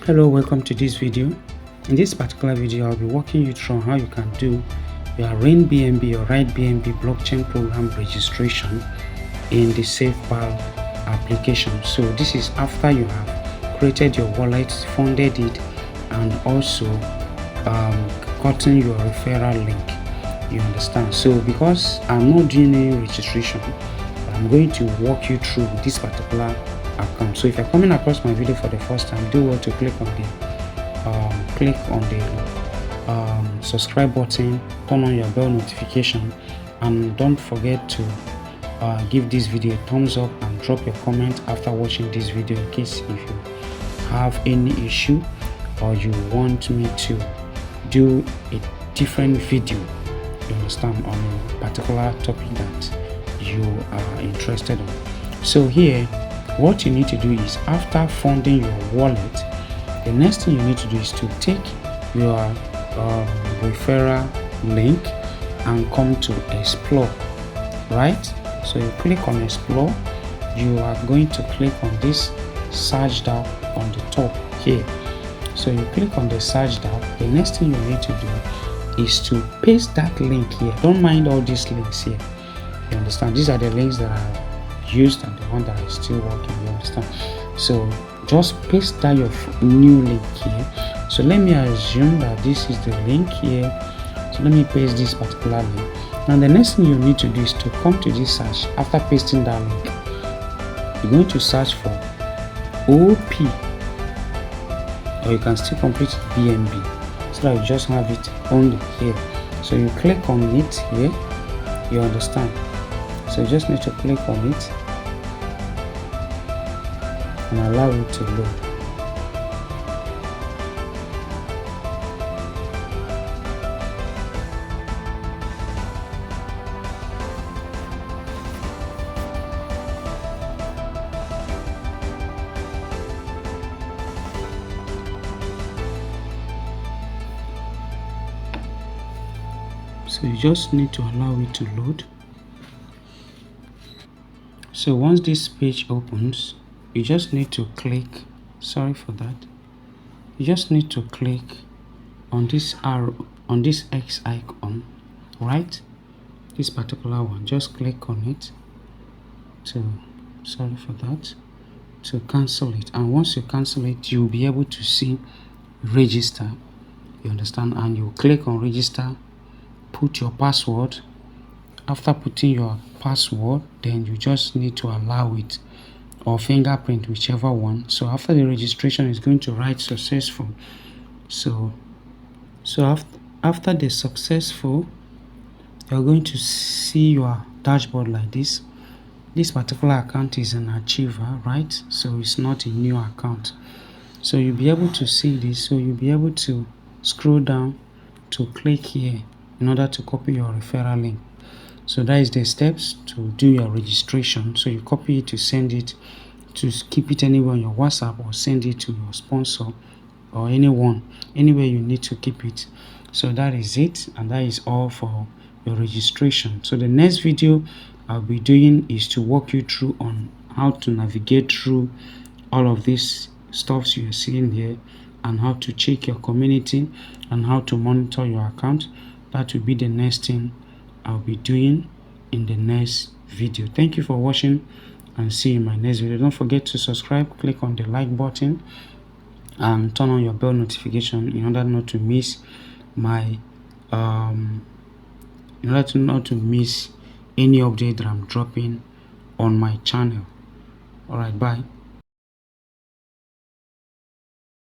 Hello, welcome to this video. In this particular video, I'll be walking you through how you can do your RainBNB or RainBNB Blockchain Program registration in the 𝙎𝙎𝙚𝙥 application. So this is after you have created your wallet, funded it, and also gotten your referral link. You understand? So because I'm not doing any registration, I'm going to walk you through this particular account. So if you're coming across my video for the first time, do well to click on the subscribe button, turn on your bell notification, and don't forget to give this video a thumbs up and drop your comment after watching this video in case if you have any issue or you want me to do a different video, you understand, on a particular topic that you are interested in. So here, what you need to do is, after funding your wallet, the next thing you need to do is to take your referral link and come to explore, right? So you click on explore. You are going to click on this 𝙎𝙩𝙚 on the top here. So you click on the 𝙎𝙩𝙚. The next thing you need to do is to paste that link here. Don't mind all these links here, you understand. These are the links that are used and the one that is still working, you understand. So just paste that your new link here. So let me assume that this is the link here. So let me paste this particular link. Now the next thing you need to do is to come to this search. After pasting that link, you're going to search for OP, or you can still complete BNB, so that you just have it only here. So you click on it here, you understand. So you just need to click on it and allow it to load. So you just need to allow it to load. So once this page opens, you just need to click, sorry for that, you just need to click on this arrow, on this X icon, right? This particular one, just click on it to, sorry for that, to cancel it. And once you cancel it, you'll be able to see register, you understand, and you click on register, put your password. After putting your password, then you just need to allow it, or fingerprint, whichever one. So after the registration, is going to write successful. So after the successful, you're going to see your dashboard like this. This particular account is an achiever, right? So it's not a new account. So you'll be able to see this. So you'll be able to scroll down to click here in order to copy your referral link. So that is the steps to do your registration. So you copy it to send it, to keep it anywhere on your WhatsApp, or send it to your sponsor or anyone, anywhere you need to keep it. So that is it, and that is all for your registration. So the next video I'll be doing is to walk you through on how to navigate through all of these stuffs you're seeing here, and how to check your community and how to monitor your account. That will be the next thing I'll be doing in the next video. Thank you for watching, and see you in my next video. Don't forget to subscribe, click on the like button, and turn on your bell notification in order not to miss my not to miss any update that I'm dropping on my channel. All right, bye.